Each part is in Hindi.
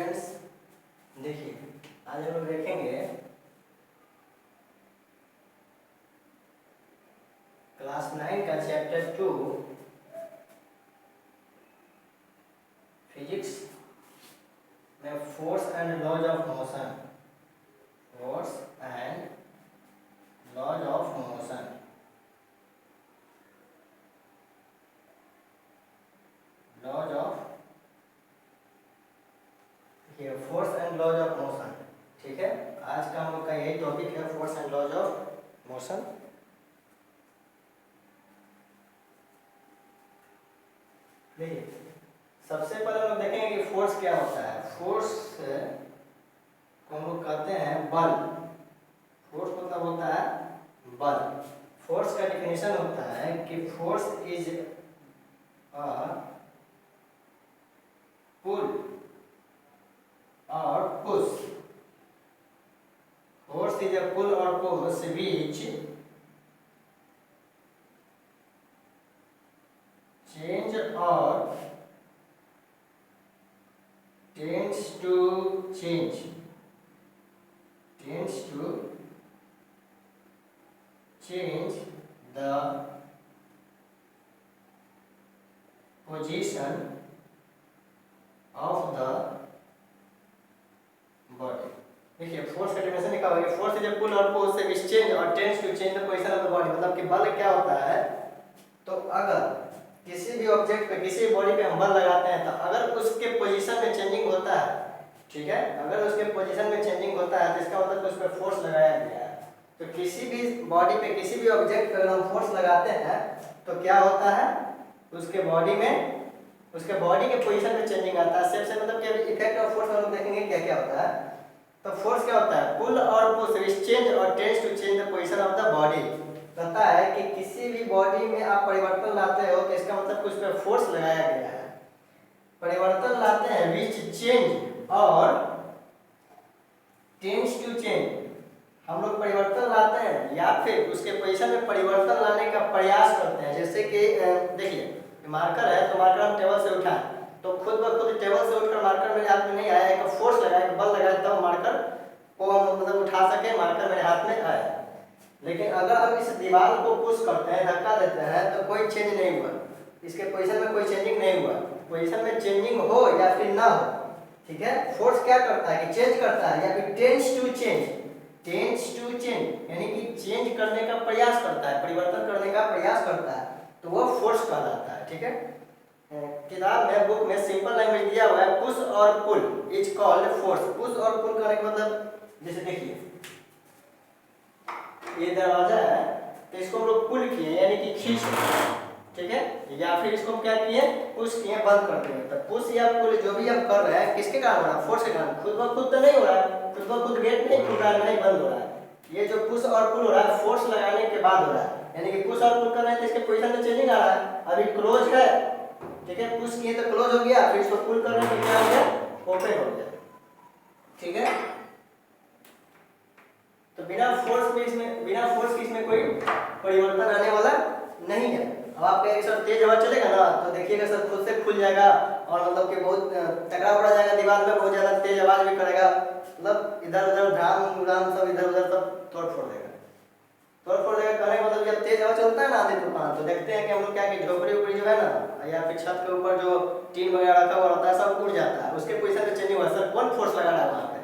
स्टूडेंट्स, देखिए आज हम लोग देखेंगे क्लास 9 का चैप्टर 2 फिजिक्स में force and laws of motion. Force and laws of motion. Laws of force and laws of motion. ठीक है, आज का हम लोग का यही टॉपिक है, force and laws of motion. देखिए सबसे पहले हम लोग देखेंगे कि फोर्स क्या होता है। फोर्स को हम लोग कहते हैं बल। फोर्स मतलब होता है बल। फोर्स का डेफिनेशन होता है कि फोर्स इज अ पुल और पुश। फोर्स इज अ पुल और push which change or tends to change the position of the body। देखिए फोर्स का डेफिनेशन लिखा हुआ है, फोर्स इज अ पुल और push which change or tends to change the position of the body। मतलब कि बल क्या होता है, तो अगर किसी भी ऑब्जेक्ट पे, किसी भी बॉडी पे हम बल लगाते हैं तो अगर उसके पोजीशन में चेंजिंग होता है, ठीक है, अगर उसके पोजीशन में चेंजिंग होता है तो इसका मतलब उस पर फोर्स लगाया गया है। तो किसी भी बॉडी पे, किसी भी ऑब्जेक्ट पे हम फोर्स लगाते हैं तो क्या होता है, उसके बॉडी में, उसके बॉडी के पोजीशन में चेंजिंग आता है। सबसे मतलब कि इफेक्ट ऑफ फोर्स हम लोग देखेंगे क्या क्या होता है। तो फोर्स क्या होता है, पुल और पुश विच चेंज और tends to change the position of the body. कहता है कि किसी भी बॉडी में आप परिवर्तन लाते हो तो इसका मतलब कुछ पे फोर्स लगाया गया है। परिवर्तन लाते हैं विच चेंज और टेंड्स टू चेंज। हम लोग परिवर्तन लाते हैं या फिर उसके पोजीशन में परिवर्तन लाने का प्रयास करते हैं। जैसे कि देखिए मार्कर है, तो मार्कर हम टेबल से उठाएं तो खुद ब खुद टेबल से उठकर मार्कर मेरे हाथ में नहीं आया, एक फोर्स लगाया, एक बल लगाया तब मार्कर को हम मतलब उठा सके, मार्कर मेरे हाथ में आया। लेकिन अगर हम इस दीवार को पुश करते हैं, धक्का देते हैं तो कोई चेंज नहीं हुआ, इसके पोजीशन में कोई चेंजिंग नहीं हुआ। पोजीशन में चेंजिंग हो या फिर ना हो, ठीक है, फोर्स क्या करता है कि चेंज करता है या फिर tends to change. Tends to change यानी कि चेंज करने का प्रयास करता है, परिवर्तन करने का प्रयास करता है, तो वो फोर्स कहलाता है। ठीक है, किताब में, बुक में सिंपल लैंग्वेज दिया हुआ है, पुश और pull is called force. Push और पुल करने का मतलब, जैसे देखिए ये दरवाजा है तो इसको हम लोग पुल किए यानी कि खींच, ठीक है, या फिर इसको क्या किए, पुश किए, बंद कर दिए। तो पुश या पुल जो भी हम कर रहे हैं किसके कारण हो रहा है, फोर्स के कारण। खुद ब खुद तो नहीं हो रहा है, खुद ब खुद गेट नहीं खुल रहा है, नहीं बंद हो रहा है। ये जो पुश और पुल हो रहा है फोर्स लगाने के बाद हो रहा है, यानी कि पुश और पुल कर रहे हैं तो इसके पोजीशन में चेंजिंग आ रहा है। अभी क्लोज है, ठीक है, पुश किए तो क्लोज हो गया, फिर इसको पुल कर रहे हैं तो क्या हो गया, ओपन हो गया। ठीक है, तो बिना फोर्स के इसमें कोई परिवर्तन आने वाला नहीं है। अब आप कहेंगे सर तेज हवा चलेगा ना, तो देखिएगा सर खुद से खुल जाएगा और मतलब कि बहुत टकरा उड़ा जाएगा दीवार में, बहुत ज्यादा तेज आवाज भी करेगा, मतलब इधर उधर ड्राम उड़ाम सब इधर उधर सब तोड़ फोड़ देगा। कहने का मतलब जब तेज हवा चलता है ना आंधी तूफान, तो देखते हैं कि हम लोग क्या कि झोपड़ी उपड़ी जो है ना या फिर छत के ऊपर जो टीन वगैरह रखा हुआ होता है सब उड़ जाता है, उसके पोजीशन में चेंजिंग हुआ। सर कौन फोर्स लगा रहा है वहाँ पे,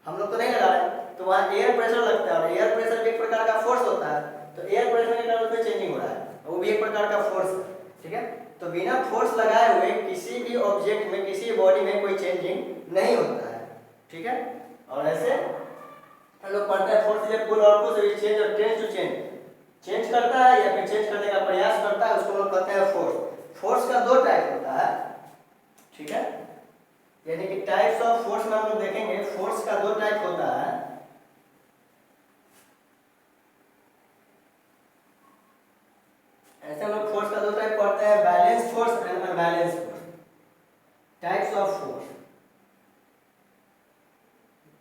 हम लोग तो नहीं लगा रहे, तो वहाँ एयर प्रेशर लगता है और एयर प्रेशर भी एक प्रकार का फोर्स होता है। तो एयर प्रेशर के कारण उसमें चेंजिंग हो रहा है, वो भी एक प्रकार का फोर्स है। ठीक है, तो बिना फोर्स लगाए हुए किसी भी ऑब्जेक्ट में, किसी बॉडी में कोई चेंजिंग नहीं होता है। ठीक है, और ऐसे हम लोग पढ़ते हैं फोर्स इज पुल और पुश विच चेंज और टेंड्स टू चेंज। चेंज करता है या फिर चेंज करने का प्रयास करता है, उसको लोग कहते हैं फोर्स। फोर्स का दो टाइप होता है, ठीक है, यानी कि टाइप्स ऑफ फोर्स में हम लोग देखेंगे फोर्स का दो टाइप होता है। ऐसे हम लोग फोर्स का दो टाइप पढ़ते हैं, balance force and unbalance force. Types of force,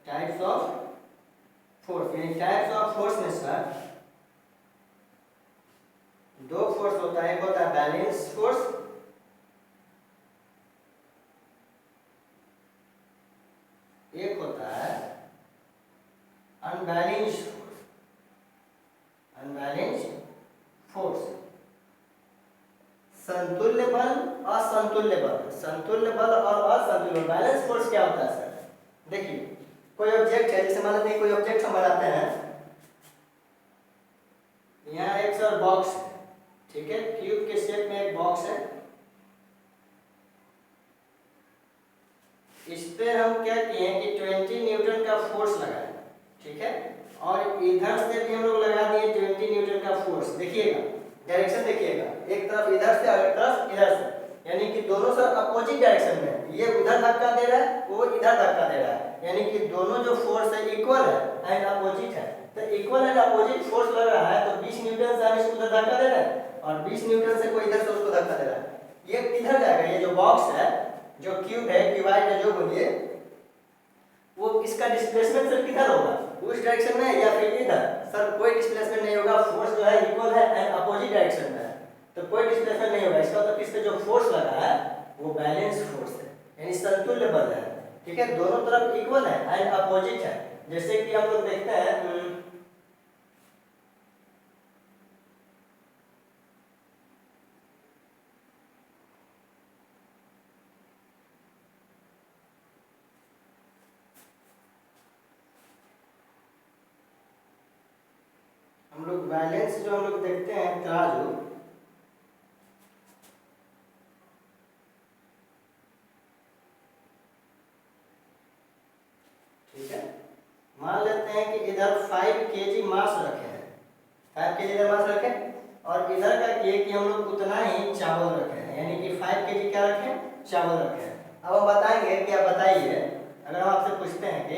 types of force यानी टाइप्स ऑफ फोर्स में सर दो फोर्स होता है, एक होता है बैलेंस फोर्स असंतुल्य बल। संतुल्य बल और असंतुल्य बल, बैलेंस फोर्स क्या होता है सर? देखिए कोई ऑब्जेक्ट है, जैसे मान लेते हैं कोई ऑब्जेक्ट हम बनाते हैं, यहाँ एक सर बॉक्स है, ठीक है, क्यूब के शेप में एक बॉक्स है, इस पे हम क्या किए हैं कि 20 न्यूटन का फोर्स लगाए, ठीक है, और इधर से भी हम लोग लगा दिए 20 न्यूटन का फोर्स। देखिएगा डायरेक्शन, देखिएगा एक तरफ इधर से और एक तरफ इधर से, यानी कि दोनों सर अपोजिट डायरेक्शन में, ये उधर धक्का दे रहा है, वो इधर धक्का दे रहा है, यानी कि दोनों जो फोर्स है इक्वल है एंड अपोजिट है। तो इक्वल एंड अपोजिट फोर्स लग रहा है, तो 20 न्यूटन से हम इसको उधर धक्का दे रहे हैं और 20 न्यूटन से कोई इधर से उसको धक्का दे रहा है। ये किधर जाएगा? ये जो बॉक्स है, जो क्यूब है, क्यूबाइड है, जो बोलिए, वो इसका डिस्प्लेसमेंट सर किधर होगा? उस डायरेक्शन में या फिर इधर? सर कोई डिस्प्लेसमेंट नहीं होगा, फोर्स जो है इक्वल है एंड अपोजिट डायरेक्शन में है, तो कोई डिस्प्लेसमेंट नहीं होगा। इसका मतलब इस पे जो फोर्स लगा है वो बैलेंस फोर्स है, यानी संतुल्य बल है, ठीक है, दोनों तरफ इक्वल है एंड अपोजिट है। जैसे कि हम लोग देखते हैं हम लोग बैलेंस जो हम लोग देखते हैं तराजू, ठीक है, मान लेते हैं कि इधर 5 केजी मास रखे हैं, 5 केजी इधर मास रखे, और इधर का किए कि हम लोग उतना ही चावल रखे हैं, यानी कि 5 केजी क्या रखे? चावल रखे हैं। अब हम बताएंगे कि आप बताइए, अगर हम आपसे पूछते हैं कि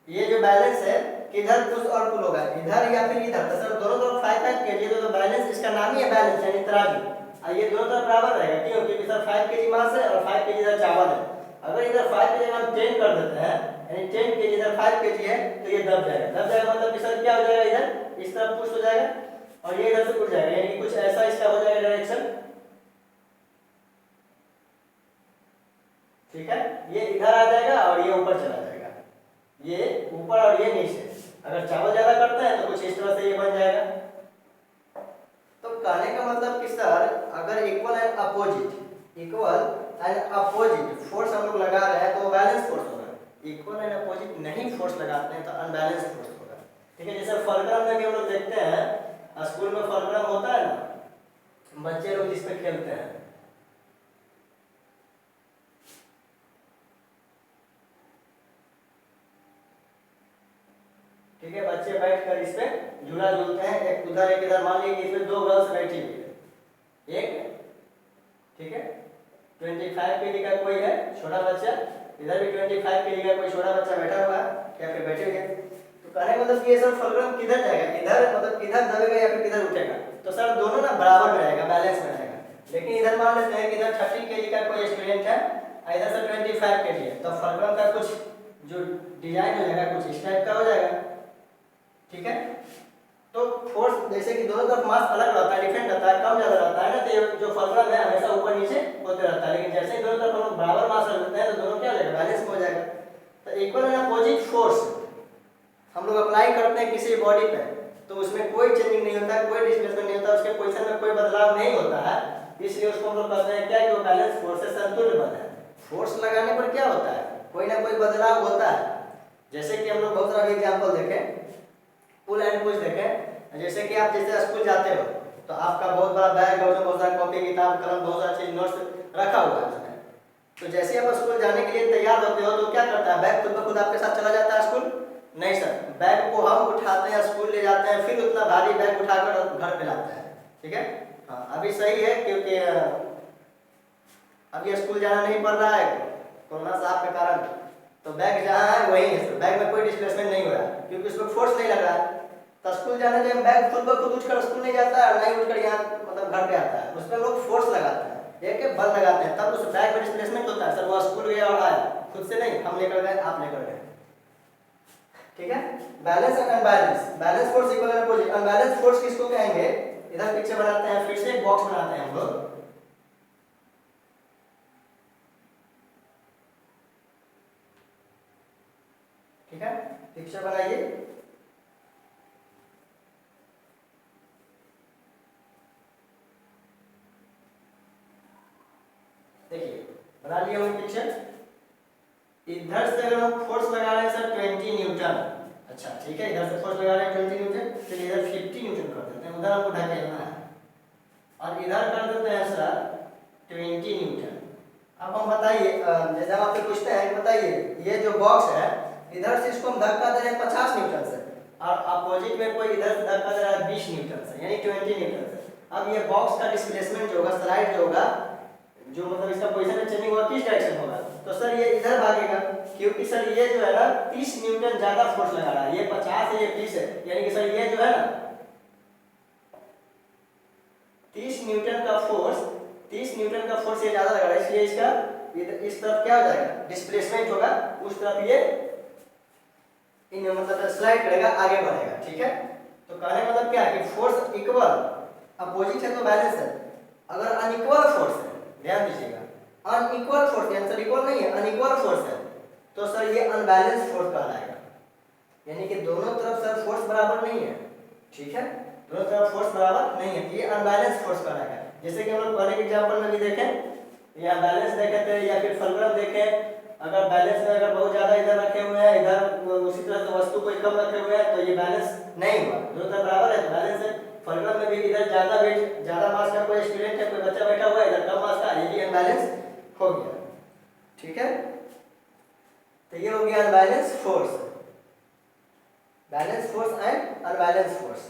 ये जो बैलेंस है किधर पुश और पुल होगा, इधर या फिर इधर, तो सर दोनों तरफ 5 केजी, तो बैलेंस, इसका नाम ही है बैलेंस, यानी तराजू। और ये दोनों तरफ बराबर रहेगा, क्यों? क्योंकि सर 5 केजी मास है और 5 केजी इधर चावल है। अगर इधर 5 केजी हम 10 कर देते हैं, यानी 10 केजी इधर 5 केजी है, तो ये दब जाएगा। दब जाएगा मतलब कि सर क्या हो जाएगा? इधर इस तरफ पुश हो जाएगा और ये इधर से उठ जाएगा, यानी कि कुछ ऐसा इसका हो जाएगा डायरेक्शन, ठीक है, ये इधर आ जाएगा और ये ऊपर चला जाएगा, ये ऊपर और ये नीचे। अगर चावल ज्यादा करते हैं तो कुछ इस तरह से ये बन जाएगा। तो कहने का मतलब कि सर अगर equal and opposite, equal and opposite force हम लोग लगा रहे हैं तो बैलेंस फोर्स होगा। इक्वल एंड अपोजिट नहीं फोर्स लगाते हैं तो अनबैलेंस फोर्स होगा, ठीक है। जैसे फलक्रम में भी हम लोग देखते हैं, स्कूल में फलक्रम होता है ना, बच्चे लोग जिस पे खेलते हैं, ठीक है, बच्चे बैठकर इस पे झूला झूलते हैं, एक उधर एक इधर, मान लीजिए इसमें 2 गर्ल्स बैठी हुई है, एक, ठीक है, 25 केजी का कोई है छोटा बच्चा, इधर भी 25 केजी का कोई छोटा बच्चा बैठा हुआ है या फिर बैठे हुए। तो कहने मतलब कि ये सब फलक्रम किधर जाएगा? इधर, मतलब इधर दबेगा या फिर किधर उठेगा? तो सर दोनों ना बराबर में रहेगा, बैलेंस में रहेगा। लेकिन इधर मान लेते हैं कि इधर 30 केजी का कोई स्टूडेंट है, इधर से 25 केजी है, तो फलक्रम का कुछ जो डिजाइन हो जाएगा कुछ इस टाइप का हो जाएगा, ठीक है। तो फोर्स जैसे कि दोनों तरफ मास अलग रहता है, डिफरेंट रहता है, कम ज्यादा रहता है ना, तो ये जो फलक्रम है हमेशा ऊपर नीचे होते रहता है। लेकिन जैसे ही दोनों तरफ हम लोग बराबर मास रख देते हैं तो दोनों क्या हो जाएगा? बैलेंस में हो जाएगा। तो इक्वल एंड अपोजिट फोर्स हम लोग अप्लाई करते हैं किसी बॉडी पे, तो उसमें कोई चेंजिंग नहीं होता है, कोई डिस्प्लेसमेंट नहीं होता, उसके पोजीशन में कोई बदलाव नहीं होता है, इसलिए उसको हम लोग कहते हैं क्या, कि वो बैलेंस फोर्स से संतुल्य बल है। फोर्स लगाने पर क्या होता है? कोई ना कोई बदलाव होता है। जैसे कि हम लोग बहुत सारा एग्जाम्पल देखें, पुल एंड पुश देखें। जैसे कि आप जैसे स्कूल जाते हो तो आपका बहुत बड़ा बैग है, उसमें बहुत सारा कॉपी किताब कलम बहुत सारा चीज नोट्स रखा हुआ है उसमें। तो जैसे ही आप स्कूल जाने के लिए तैयार होते हो तो क्या करता है? बैग खुद ब खुद आपके साथ चला जाता है स्कूल? नहीं सर, बैग को हम उठाते हैं, स्कूल ले जाते हैं, फिर उतना भारी बैग उठाकर घर पे लाते हैं, ठीक है। हाँ, अभी सही है क्योंकि अभी स्कूल जाना नहीं पड़ रहा है कोरोना साहब के कारण, तो बैग जहाँ है वही है, बैग में कोई डिस्प्लेसमेंट नहीं हो रहा है क्योंकि उसमें फोर्स नहीं लग रहा है। तो स्कूल जाने के बैग खुद ब खुद उठकर स्कूल नहीं जाता है और नहीं उठकर यहाँ मतलब घर पे आता है, उसमें लोग फोर्स लगाते हैं, एक बल लगाते हैं, तब उस बैग में डिस्प्लेसमेंट होता है। सर वो स्कूल गया और आया, खुद से नहीं, हम लेकर गए, आप लेकर गए, ठीक है। Balance and unbalance, balance force equal and opposite. Unbalance force किसको कहेंगे? इधर पिक्चर बनाते हैं, फिर से एक बॉक्स बनाते हैं हम लोग, ठीक है, पिक्चर बनाइए। बना लिया हमने पिक्चर। इधर से अगर हम फोर्स लगा रहे हैं सर 20 न्यूटन, अच्छा ठीक है, इधर से फोर्स लगा रहे हैं 20 न्यूटन, चलिए इधर 50 न्यूटन कर देते हैं, उधर हमको ढकेलना है, और इधर कर देते हैं सर 20 न्यूटन। अब हम बताइए, जैसे हम आपसे पूछते हैं बताइए ये जो बॉक्स है इधर से इसको हम धक्का दे रहे हैं 50 न्यूटन से, और अपोजिट में कोई इधर से धक्का दे रहा है 20 न्यूटन से, यानी 20 न्यूटन से। अब ये बॉक्स का डिस्प्लेसमेंट जो होगा, स्लाइड जो होगा, जो मतलब इसका पोजीशन में चेंजिंग होगा, किस डायरेक्शन होगा, तो सर ये इधर भागेगा, क्योंकि सर ये जो है ना 30 न्यूटन ज्यादा फोर्स लगा रहा है, ये 50 है ये 30 है, यानी कि सर ये जो है ना 30 न्यूटन का फोर्स ये ज्यादा लगा रहा है, इसलिए इसका इस तरफ क्या हो जाएगा, डिस्प्लेसमेंट होगा, उस तरफ ये इन मतलब स्लाइड करेगा, आगे बढ़ेगा, ठीक है। तो कहने का मतलब क्या है कि फोर्स इक्वल, अपोजिट है तो बैलेंस है, अगर अनइक्वल फोर्स है, ध्यान दीजिएगा, अनइक्वल फोर्स यानी सर इक्वल नहीं है, अनइक्वल फोर्स है, तो सर ये अनबैलेंस फोर्स कहलाएगा, यानी कि दोनों तरफ सर फोर्स बराबर नहीं है, ठीक है, दोनों तरफ फोर्स बराबर नहीं है, ये अनबैलेंस फोर्स कहलाएगा। जैसे कि हम लोग पहले के एग्जांपल में भी देखें, या बैलेंस देखे थे या फिर फलक्रम देखे, अगर बैलेंस में अगर बहुत ज्यादा इधर रखे हुए हैं, इधर उसी तरह से वस्तु कोई कम रखे हुए हैं, तो ये बैलेंस नहीं हुआ, दोनों तरफ बराबर है तो बैलेंस है। फलक्रम में भी इधर ज्यादा वेट, ज्यादा मास का कोई स्टूडेंट है, कोई बच्चा बैठा हुआ है, इधर कम मास का, ये भी अनबैलेंस हो गया, ठीक है। तो ये हो गया unbalance force, balance force and unbalance force.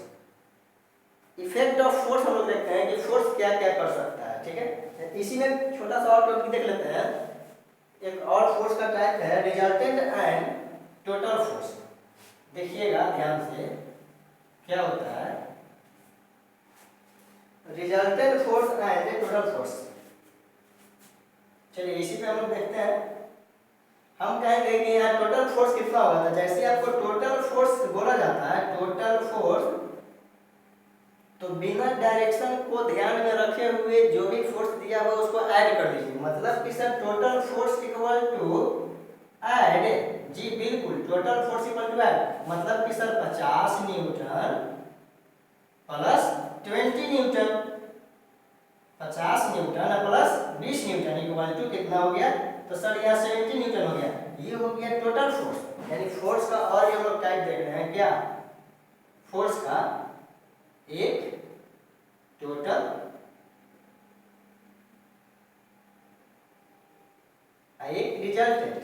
Effect of force हम लोग देखते हैं कि फोर्स क्या क्या कर सकता है, ठीक है। इसी में छोटा सा और टॉपिक देख लेते हैं, एक और फोर्स का टाइप है रिजल्टेंट एंड टोटल फोर्स। देखिएगा ध्यान से क्या होता है, resultant force and total force. चलिए इसी पे हम लोग देखते हैं, हम कहेंगे कि यहाँ टोटल फोर्स कितना होगा, तो जैसे आपको टोटल फोर्स बोला जाता है, टोटल फोर्स, तो बिना डायरेक्शन को ध्यान में रखे हुए जो भी फोर्स दिया हुआ उसको ऐड कर दीजिए, मतलब कि sir total force equal to add, जी बिल्कुल, total force equal to add, मतलब कि sir 50 newton plus 20 newton, 50 newton plus 20 newton equal to कितना हो गया, तो सर यहाँ 70 न्यूटन हो गया, ये हो गया टोटल फोर्स। यानी फोर्स का और हम लोग टाइप देख रहे हैं क्या, फोर्स का एक टोटल एक रिजल्टेंट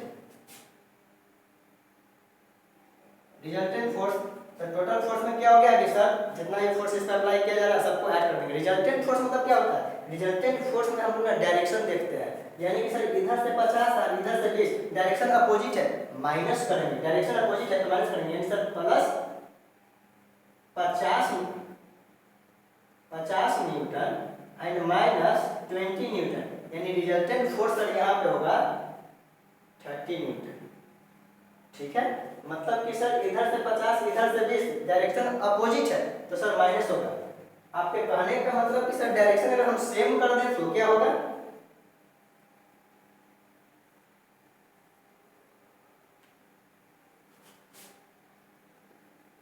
फोर्स। तो टोटल फोर्स में क्या हो गया कि सर जितना ये फोर्स इस पर अप्लाई किया जा रहा है सबको ऐड कर देंगे। रिजल्टेंट फोर्स मतलब क्या होता है, रिजल्टेंट फोर्स में हम लोग ना डायरेक्शन देखते हैं, यानी कि सर इधर से 50 और इधर से 20, डायरेक्शन अपोजिट है, माइनस करेंगे, डायरेक्शन अपोजिट है तो माइनस करेंगे, यानी sir plus 50 Newton and minus 20 Newton, यानी रिजल्टेंट फोर्स सर यहाँ पे होगा 30 न्यूटन, ठीक है। मतलब कि सर इधर से 50 इधर से 20, डायरेक्शन अपोजिट है तो सर माइनस होगा। आपके कहने का मतलब कि सर डायरेक्शन अगर हम सेम कर दें तो क्या होगा,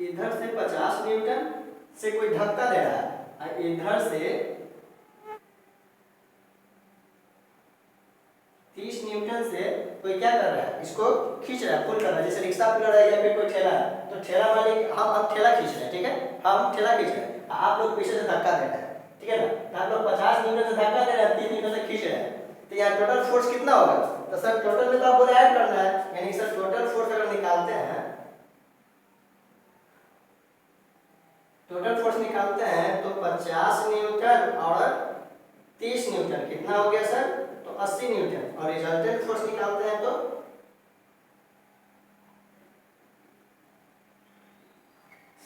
इधर से 50 न्यूटन से कोई धक्का दे रहा है और इधर से 30 न्यूटन से कोई क्या कर रहा है, इसको खींच रहा है, पुल कर रहा है, जैसे रिक्शा पुल रहा है या फिर कोई ठेला है, तो ठेला मालिक हम ठेला खींच रहे हैं, ठीक है, हम ठेला खींच रहे हैं, आप लोग पीछे से धक्का दे रहे हैं, ठीक है ना, तो आप लोग 50 न्यूटन से धक्का दे रहे हैं, 30 न्यूटन से खींच रहे हैं, तो यहाँ टोटल फोर्स कितना होगा, तो सर टोटल में तो आपको ऐड करना है, यानी सर टोटल फोर्स अगर निकालते हैं, टोटल फोर्स निकालते हैं तो 50 न्यूटन और 30 न्यूटन कितना हो गया सर, तो 80 न्यूटन, और रिजल्टेंट फोर्स निकालते हैं तो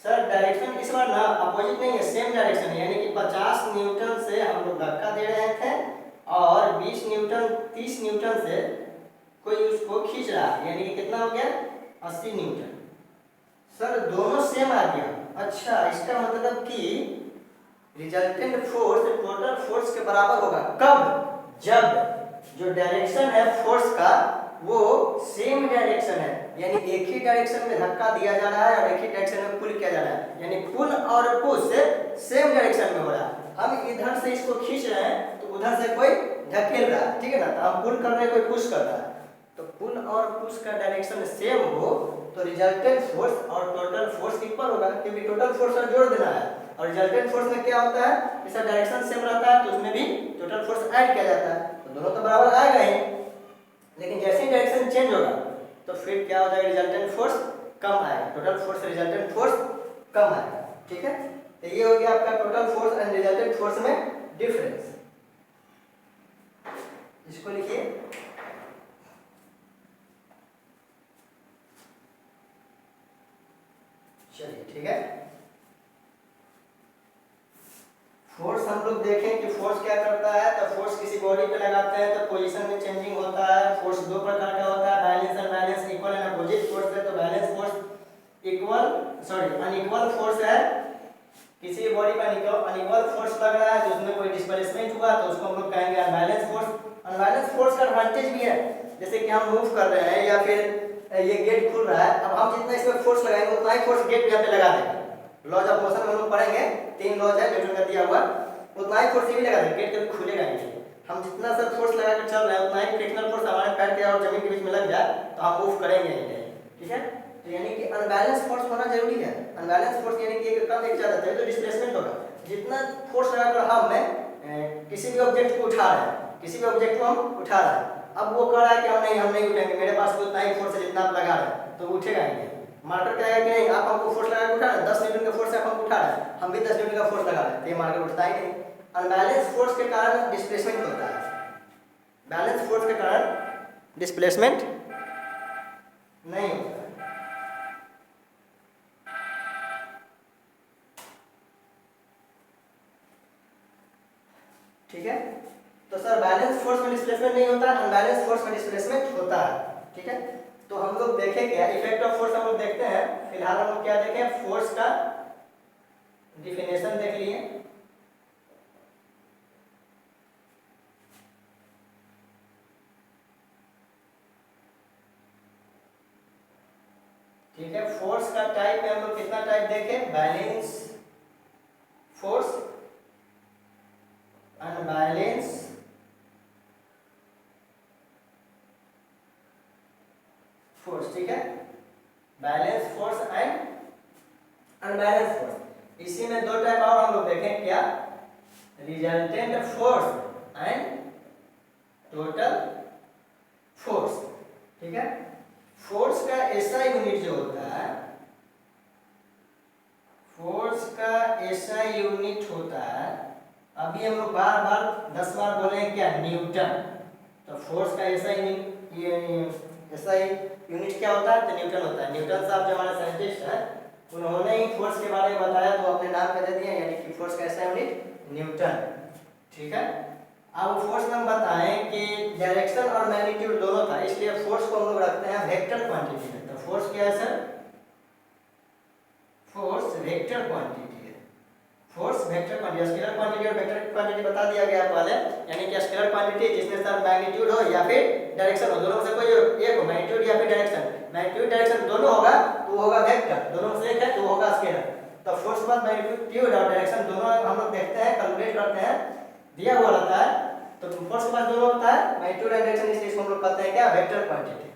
सर डायरेक्शन इस बार ना अपोजिट नहीं है, सेम डायरेक्शन है, यानी कि 50 न्यूटन से हम लोग धक्का दे रहे थे और 20 न्यूटन 30 न्यूटन से कोई उसको खींच रहा है, यानी कि कितना हो गया 80 न्यूटन। सर दोनों सेम आ गया, अच्छा इसका मतलब कि रिजल्टेंट फोर्स टोटल फोर्स के बराबर होगा, कब, जब जो डायरेक्शन है फोर्स का वो सेम डायरेक्शन है, यानी एक ही डायरेक्शन में धक्का दिया जा रहा है और एक ही डायरेक्शन में पुल किया जा रहा है, यानी पुल और पुश सेम डायरेक्शन में हो रहा है। हम इधर से इसको खींच रहे हैं तो उधर से कोई ढकेल रहा है, ठीक है ना, तो हम पुल कर रहे हैं, कोई पुश कर रहा है, तो पुल और पुश का डायरेक्शन सेम हो तो रिजल्टेंट फोर्स और टोटल फोर्स इक्वल होगा, क्योंकि टोटल फोर्स का जोड़ देना है और रिजल्टेंट फोर्स में क्या होता है, इसका डायरेक्शन सेम रहता है तो उसमें भी टोटल फोर्स ऐड किया जाता है, तो दोनों तो बराबर आएगा ही, लेकिन जैसे ही डायरेक्शन चेंज होगा तो फिर क्या हो जाएगा, रिजल्टेंट फोर्स कम आएगा, टोटल फोर्स से रिजल्टेंट फोर्स कम आएगा, ठीक है। तो ये हो गया आपका total force and resultant force में डिफरेंस। इसको लिखिए, चलिए ठीक है। फोर्स हम लोग देखें कि फोर्स क्या करता है, तो फोर्स किसी बॉडी पे लगाते हैं तो पोजीशन में चेंजिंग होता है। फोर्स दो प्रकार का होता है, balance and balance, equal and opposite force है। तो बैलेंस फोर्स अनइक्वल फोर्स है, किसी बॉडी पर अनइक्वल फोर्स लग रहा है तो उसमें कोई डिस्प्लेसमेंट हुआ तो उसको हम लोग कहेंगे अनबैलेंस फोर्स। अनबैलेंस फोर्स का एडवांटेज भी है, जैसे कि हम मूव कर रहे हैं या फिर ये गेट खुल रहा है, अब हम जितना इसमें फोर्स लगाएंगे उतना ही फोर्स गेट यहाँ पे लगा देंगे। लॉज ऑफ मोशन हम लोग पढ़ेंगे, 3 लॉज है न्यूटन का दिया हुआ, उतना ही फोर्स भी लगा देंगे, गेट कभी खुलेगा नहीं। हम जितना सब फोर्स लगा कर चल रहे हैं उतना ही फ्रिक्शनल फोर्स हमारे पैर के और जमीन के बीच में लग जाए तो हम मूव करेंगे नहीं, ठीक है। तो यानी कि अनबैलेंस फोर्स होना जरूरी है। अनबैलेंस फोर्स यानी कि एक कम एक ज्यादा है तो डिस्प्लेसमेंट होगा। जितना फोर्स लगाकर हम किसी भी ऑब्जेक्ट को उठा रहे हैं, किसी भी ऑब्जेक्ट को हम उठा रहे हैं, अब वो कह रहा है कि हम नहीं उठेंगे, मेरे पास उतना ही फोर्स है जितना आप लगा रहे हैं, तो उठेगा ही नहीं। मार्कर कहेगा कि नहीं आप हमको फोर्स लगा के उठा रहे हैं, 10 न्यूटन का फोर्स है, आप हमको उठा रहे हैं, हम भी 10 न्यूटन का फोर्स लगा रहे हैं, तो ये मार्कर उठता ही नहीं। अनबैलेंस फोर्स के कारण डिस्प्लेसमेंट होता है, बैलेंस फोर्स के कारण डिस्प्लेसमेंट नहीं होता है। ठीक है, तो सर बैलेंस फोर्स में डिस्प्लेसमेंट नहीं होता, अनबैलेंस फोर्स में डिस्प्लेसमेंट होता है, ठीक है। तो हम लोग देखें क्या इफेक्ट ऑफ फोर्स हम लोग देखते हैं। फिलहाल हम लोग क्या देखें, फोर्स का डिफिनेशन देख लिए। ठीक है, फोर्स का टाइप में हम लोग कितना टाइप देखें, बैलेंस फोर्स, अनबैलेंस फोर्स, ठीक है, balance force and unbalance force. इसी में 2 टाइप और हम लोग देखें, क्या, resultant force and total force, ठीक है। फोर्स का ऐसा यूनिट जो होता है, फोर्स का ऐसा यूनिट होता है, अभी हम लोग बार बार 10 बार बोले हैं क्या, न्यूटन। तो फोर्स का ऐसा यूनिट क्या होता है, तो न्यूटन होता है। न्यूटन साहब जो हमारे साइंटिस्ट हैं उन्होंने ही फोर्स के बारे में बताया तो अपने नाम पे दे दिया, यानी कि फोर्स का ऐसा यूनिट न्यूटन, ठीक है। अब फोर्स में हम बताएं कि डायरेक्शन और मैग्नीट्यूड दोनों था, इसलिए फोर्स को हम लोग रखते हैं वेक्टर क्वांटिटी में। तो फोर्स क्या है सर, फोर्स वेक्टर क्वांटिटी है। Force vector quantity, scalar quantity और वेक्टर क्वांटिटी बता दिया गया पहले, यानी कि स्केलर क्वांटिटी जिसमें सर मैग्नीट्यूड हो या फिर डायरेक्शन हो, दोनों में से कोई एक हो, मैग्नीट्यूड या फिर डायरेक्शन। मैग्नीट्यूड डायरेक्शन दोनों होगा तो होगा वेक्टर, दोनों में से एक है तो होगा स्केलर। तो फोर्स के बाद मैग्नीट्यूड और डायरेक्शन दोनों हम लोग देखते हैं, कैलकुलेट करते हैं, दिया हुआ रहता है। तो फोर्स के बाद दोनों होता है मैग्नीट्यूड एंड डायरेक्शन, इसलिए इसको हम लोग कहते हैं क्या, वेक्टर क्वांटिटी।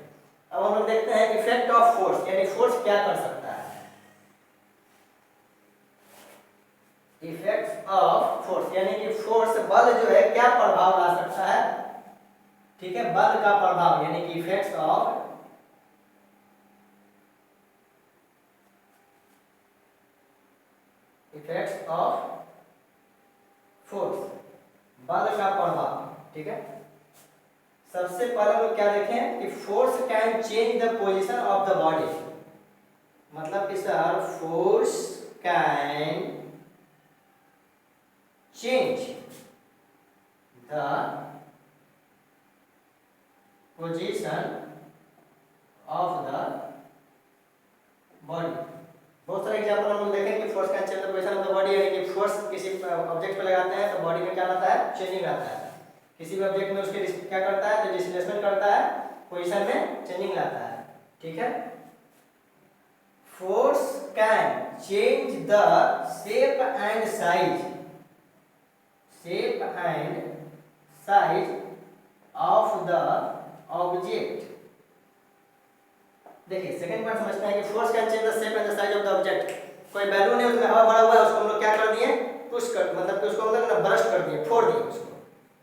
अब हम लोग देखते हैं इफेक्ट ऑफ फोर्स, यानी फोर्स क्या कर सकता है। इफेक्ट्स ऑफ फोर्स यानी कि फोर्स, बल जो है क्या प्रभाव ला सकता है, ठीक है, बल का प्रभाव, यानी कि इफेक्ट्स ऑफ फोर्स, बल का प्रभाव, ठीक है। सबसे पहले हम लोग क्या देखें कि force can change the position of the body, मतलब कि sir force can change the position of the body. बहुत सारे एग्जांपल हम लोग देखें कि force can change the position of the body, यानी कि फोर्स किसी ऑब्जेक्ट पे लगाते हैं तो बॉडी में क्या रहता है, चेंजिंग रहता है। किसी भी ऑब्जेक्ट में उसके क्या करता है, तो डिस्प्लेसमेंट करता है, पोजीशन में चेंजिंग लाता है, ठीक है। Force can change the shape and size the object. देखिए सेकंड पॉइंट समझते हैं कि force can change the shape and the size of the object. कोई बैलून है उसमें हवा भरा हुआ है, उसको हम लोग क्या कर दिए, पुश कर, मतलब कि उसको हम लोग ना बर्स्ट कर दिए, फोड़ दिए उसको।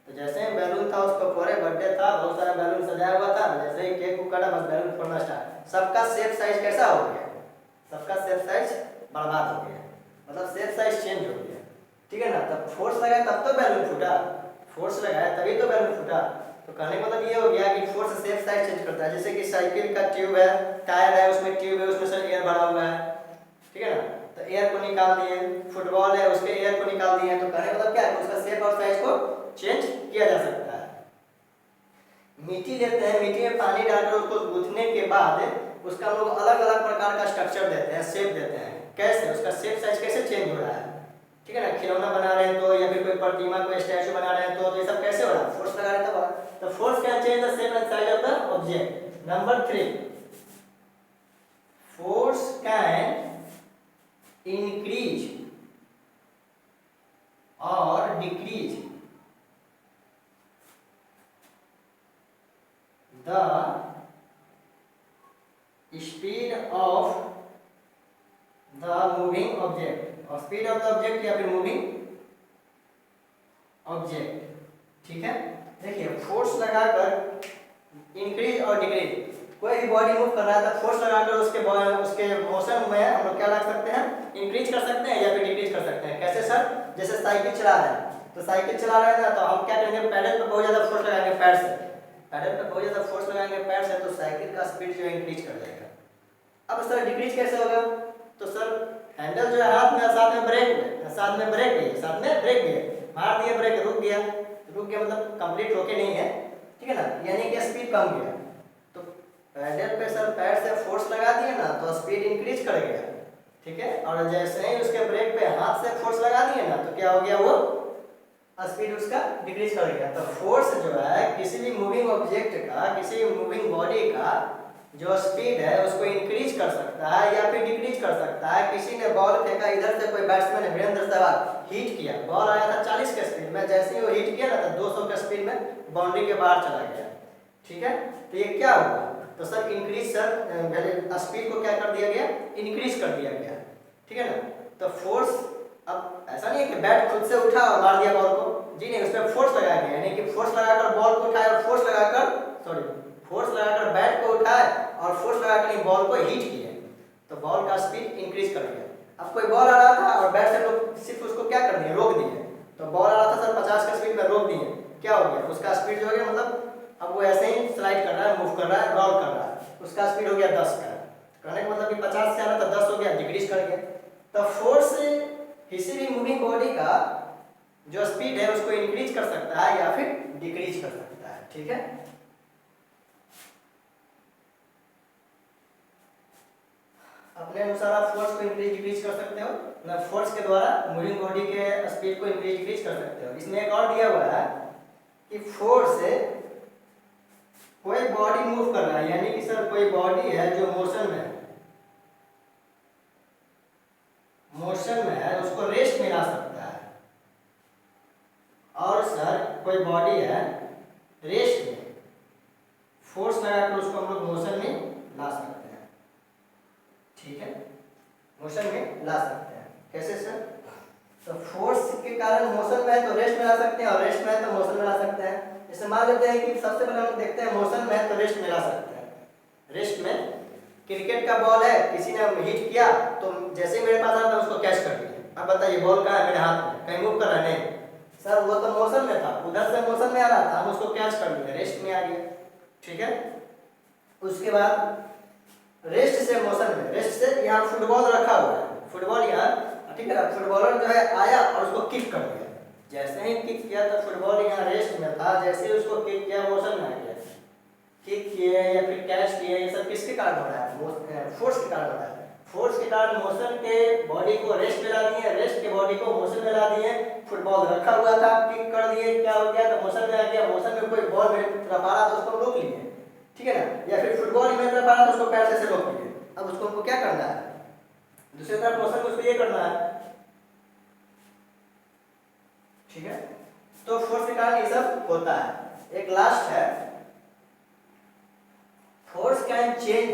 तो जैसे ही बैलून था उसको फोड़े, बर्थडे था, बहुत सारा बैलून सजाया हुआ था, जैसे ही केक को काटा बस बैलून फोड़ना स्टार्ट, सबका शेप साइज कैसा हो गया, सबका शेप साइज बर्बाद हो गया, मतलब शेप साइज चेंज हो गया, ठीक है ना। तब फोर्स लगाया तब तो बैलून फूटा, फोर्स लगाया तभी तो बैलून फूटा। तो कहने का मतलब ये हो गया कि फोर्स शेप साइज चेंज करता है। जैसे कि साइकिल का ट्यूब है, टायर है, उसमें ट्यूब है, उसमें सर एयर भरा हुआ है, ठीक है ना, तो एयर को निकाल दिए, फुटबॉल है उसके एयर को निकाल दिए, तो कहने का मतलब क्या है, उसका शेप और साइज को चेंज किया जा सकता है। मिट्टी लेते हैं, मिट्टी में पानी डालकर उसको गूंथने के बाद उसका हम लोग अलग अलग प्रकार का स्ट्रक्चर देते हैं, शेप देते हैं। कैसे, उसका शेप साइज कैसे चेंज हो रहा है, ठीक है ना। खिलौना बना रहे हैं तो, या फिर कोई प्रतिमा, कोई स्टैचू बना रहे हैं तो ये सब कैसे हो रहा है, फोर्स लगा रहे हैं तब हो रहा है। तो force can change the shape and size of the object. Number 3, force can increase और decrease the speed of the moving object, और स्पीड ऑफ द ऑब्जेक्ट या फिर मूविंग ऑब्जेक्ट, ठीक है। देखिए फोर्स लगाकर इंक्रीज और डिक्रीज, कोई भी बॉडी मूव कर रहा है तो फोर्स लगाकर उसके मोशन में हम लोग क्या लगा सकते हैं, इंक्रीज कर सकते हैं या फिर डिक्रीज कर सकते हैं। कैसे सर, जैसे साइकिल चला रहे हैं, तो साइकिल चला रहे हैं ना, तो हम क्या करेंगे, पैडल पे बहुत ज्यादा फोर्स लगाएंगे, पैर से पैडल पे बहुत ज्यादा फोर्स लगाएंगे पैर से, तो साइकिल का स्पीड जो है इंक्रीज कर जाएगा। अब सर डिक्रीज कैसे होगा, तो सर हैंडल जो है हाथ में, साथ में ब्रेक है, साथ में ब्रेक है, साथ में ब्रेक भी है, मार दिया ब्रेक, रुक गया, रुक गया मतलब कंप्लीट रोके नहीं है, ठीक है ना, यानी कि स्पीड कम गया। तो पैडल पे सर पैर से फोर्स लगा दिए ना तो स्पीड इंक्रीज कर गया, ठीक है। और जैसे ही उसके ब्रेक पे हाथ से फोर्स लगा दिए ना तो क्या हो गया, वो स्पीड उसका डिक्रीज कर गया। तो फोर्स जो है किसी भी मूविंग ऑब्जेक्ट का, किसी भी मूविंग बॉडी का जो स्पीड है उसको इंक्रीज कर सकता है या फिर डिक्रीज कर सकता है। किसी ने बॉल फेंका इधर से, कोई बैट्समैन है वीरेंद्र सहवाग, हिट किया, बॉल आया था 40 के स्पीड में, जैसे ही वो हिट किया ना तो 200 के स्पीड में बाउंड्री के बाहर चला गया, ठीक है। तो ये क्या हुआ, तो सर इंक्रीज, सर स्पीड को क्या कर दिया गया, इंक्रीज कर दिया गया, ठीक है ना। तो फोर्स, अब ऐसा नहीं है कि बैट खुद से उठा और मार दिया बॉल को, जी नहीं, उसमें फोर्स लगाया गया, यानी कि फोर्स लगाकर बॉल को उठाया और फोर्स लगाकर बैट को उठाए और फोर्स लगाकर बॉल को हिट किया, तो बॉल का स्पीड इंक्रीज कर दिया। अब कोई बॉल आ रहा था और बैट से लोग सिर्फ उसको क्या कर दिए, रोक दिए, तो बॉल आ रहा था सर 50 का स्पीड में, रोक दिए, क्या हो गया, उसका स्पीड जो हो गया, मतलब अब वो ऐसे ही स्लाइड कर रहा है, मूव कर रहा है, रोल कर रहा है, उसका स्पीड हो गया 10 का, कहने का मतलब कि 50 से आ रहा था 10 हो गया, डिक्रीज कर गया। तो फोर्स किसी भी मूविंग बॉडी का जो स्पीड है उसको इंक्रीज कर सकता है या फिर डिक्रीज कर सकता है, ठीक है। अपने अनुसार आप फोर्स को इंक्रीज डिक्रीज कर सकते हो ना, फोर्स के द्वारा मूविंग बॉडी के स्पीड को इंक्रीज डिक्रीज कर सकते हो। इसमें एक और दिया हुआ है कि फोर्स से कोई बॉडी मूव कर रहा है, यानी कि सर कोई बॉडी है जो मोशन में है, उसको रेस्ट में ला सकता है, और सर कोई बॉडी है रेस्ट में, फोर्स लगाकर उसको हम लोग मोशन में ला सकते हैं, ठीक है, मोशन में ला सकते हैं। कैसे सर, तो फोर्स के कारण मोशन में है तो रेस्ट में ला सकते हैं, और रेस्ट में है तो मोशन में ला सकते हैं। जैसे मान लेते हैं कि सबसे पहले हम देखते हैं मोशन में है तो रेस्ट में ला सकते हैं। रेस्ट में क्रिकेट का बॉल है, किसी ने हिट किया तो जैसे ही मेरे पास आता उसको कैच कर लिया, अब बताइए बॉल कहाँ है, मेरे हाथ में, कहीं मूव कर रहा है, नहीं सर, वो तो मोशन में था, उधर से मोशन में आ रहा था, हम उसको कैच कर लिए, रेस्ट में आ गया, ठीक है। उसके बाद रेस्ट से मोशन में, रेस्ट से यहाँ फुटबॉल रखा हुआ है, फुटबॉल यहाँ, ठीक है ना, फुटबॉलर जो है आया और उसको किक कर दिया, जैसे ही किक किया तो फुटबॉल यहाँ रेस्ट में था, जैसे ही उसको किक किया मोशन में आ गया, किक किए या फिर कैच किए, ये सब किसके कारण हो रहा है, फोर्स के कारण हो रहा है। फोर्स के कारण मोशन के बॉडी को रेस्ट में ला दिए, रेस्ट के बॉडी को मोशन में ला दिए, फुटबॉल रखा हुआ था, किक कर दिए, क्या हो गया, तो मोशन में आ गया, मोशन में कोई बॉल मेरे तरफ आ रहा था उसको रोक लिए, ठीक है ना, या फिर फुटबॉल मेरे तरफ आ रहा था उसको पैर से रोक लिए। अब उसको हमको क्या करना है, दूसरी तरफ मोशन में उसको ये करना है, ठीक है। तो फोर्स के कारण ये सब होता है। एक लास्ट है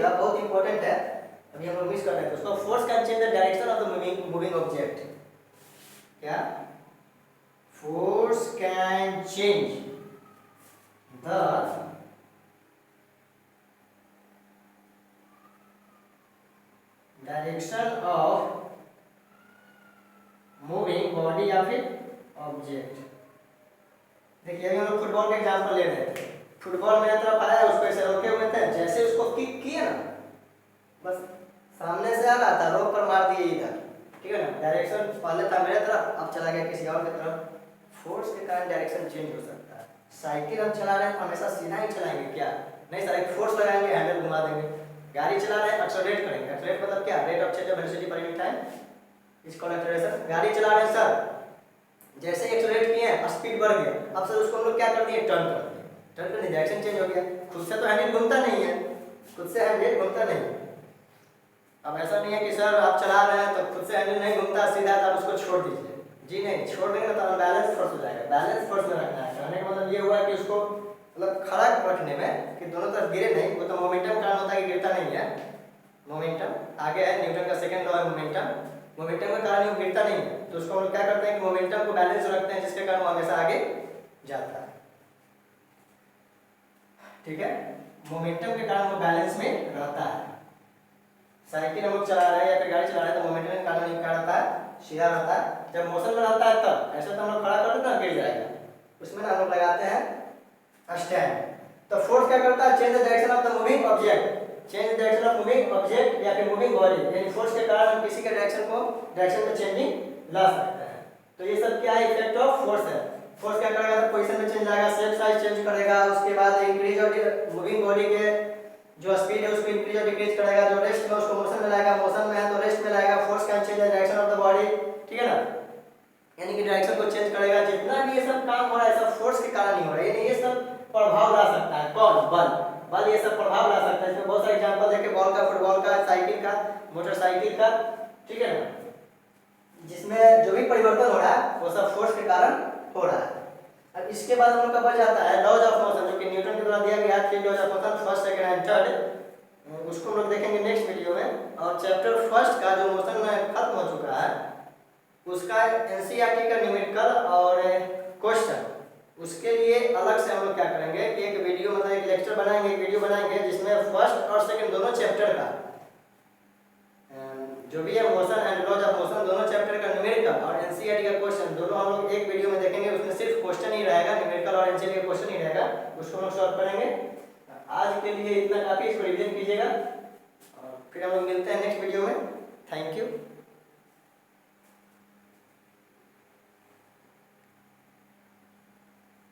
था, बहुत इंपॉर्टेंट है, अभी हम लोग मिस कर रहे थे उसको। Force can change the direction of the moving object. क्या? Force can change the direction of moving body या फिर ऑब्जेक्ट। देखिए अभी हम लोग फुटबॉल का एग्जांपल ले रहे थे। फुटबॉल मेरे तरफ आया, उसको ऐसे रोके हुए थे, जैसे उसको किक किए ना, बस सामने से आ रहा था, रोक पर मार दिए इधर, ठीक है ना। डायरेक्शन पहले था मेरे तरफ, अब चला गया किसी और की तरफ। फोर्स के कारण डायरेक्शन चेंज हो सकता है। साइकिल हम चला रहे हैं तो हमेशा सीधा ही चलाएंगे क्या? नहीं सर, एक फोर्स लगाएंगे, हैंडल घुमा देंगे। गाड़ी चला रहे हैं, एक्सेलरेट करेंगे। एक्सेलरेट मतलब क्या? Rate of change of velocity per unit time is called acceleration. गाड़ी चला रहे हैं सर, जैसे एक्सेलरेट किए स्पीड बढ़ गया, अब सर उसको हम लोग क्या कर दिए? टर्न कर दिए। टर्न करने डायरेक्शन चेंज हो गया। खुद से तो हैंडल घूमता नहीं है, खुद से हैंडल घूमता नहीं। अब ऐसा नहीं है कि सर आप चला रहे हैं तो खुद से हैंडल नहीं घूमता सीधा, तो आप उसको छोड़ दीजिए। जी नहीं, छोड़ देंगे तो बैलेंस फोर्स हो जाएगा। बैलेंस फोर्स में रखना है। कहने का मतलब ये हुआ कि उसको मतलब खड़ा रखने में कि दोनों तरफ गिरे नहीं। वो तो मोमेंटम कारण होता है कि गिरता नहीं है। मोमेंटम आगे है, न्यूटन का सेकंड लॉ है मोमेंटम। मोमेंटम के कारण वो गिरता नहीं है, तो उसको हम लोग क्या करते हैं कि मोमेंटम को बैलेंस रखते हैं, जिसके कारण वो हमेशा आगे जाता है। ठीक है, मोमेंटम के कारण वो बैलेंस में रहता है। साइकिल हम लोग चला रहे हैं या फिर गाड़ी चला रहे हैं तो मोमेंटम के कारण क्या रहता है? सीधा रहता है। जब मोशन में रहता है तब ऐसे तो हम लोग खड़ा कर देते हैं, गिर जाएगा। उसमें हम लोग लगाते हैं स्टैंड। तो फोर्स क्या करता है? Change the direction of the moving object. Change direction of moving object या फिर मूविंग बॉडी, यानी फोर्स के कारण हम किसी के डायरेक्शन में चेंजिंग ला सकते हैं। तो ये सब क्या है? इफेक्ट ऑफ फोर्स है। फोर्स क्या करेगा? तो पोजीशन में चेंज आएगा, शेप साइज चेंज करेगा, उसके बाद इंक्रीज और मूविंग बॉडी के जो स्पीड है उसको इंक्रीज और डिक्रीज करेगा। जो रेस्ट में उसको मोशन में लाएगा, मोशन में है तो रेस्ट में लाएगा। Force can change the direction of the body, ठीक है ना, यानी कि डायरेक्शन को चेंज करेगा। जितना भी ये सब काम हो रहा है सब फोर्स के कारण ही हो रहा है, यानी ये सब प्रभाव ला सकता है। कौन? बल। बल ये सब प्रभाव ला सकता है। इसमें बहुत सारे एग्जांपल देखे, बॉल का, फुटबॉल का, साइकिल का, मोटरसाइकिल का, ठीक है ना। जिसमें जो भी परिवर्तन हो रहा है वो सब फोर्स के कारण हो रहा है। अब इसके बाद हम लोग का बच जाता है लॉज ऑफ मोशन, जो कि न्यूटन के द्वारा दिया गया है। 3 laws of motion, first, second and third. उसको हम लोग देखेंगे नेक्स्ट वीडियो में। और चैप्टर फर्स्ट का जो मोशन में खत्म हो चुका है उसका एनसीईआरटी का न्यूमेरिकल और क्वेश्चन, उसके लिए अलग से हम लोग क्या करेंगे कि एक वीडियो मतलब एक लेक्चर बनाएंगे, एक वीडियो बनाएंगे जिसमें फर्स्ट और सेकंड दोनों चैप्टर का जो भी है motion and laws of motion दोनों चैप्टर का न्यूमेरिकल और एनसीईआरटी का क्वेश्चन दोनों हम लोग एक वीडियो में देखेंगे। उसमें सिर्फ क्वेश्चन ही रहेगा, न्यूमेरिकल और एनसीईआरटी का क्वेश्चन ही रहेगा, उसको हम लोग सॉल्व करेंगे। आज के लिए इतना काफी, इसको रिवीजन कीजिएगा और फिर हम लोग मिलते हैं नेक्स्ट वीडियो में। Thank you.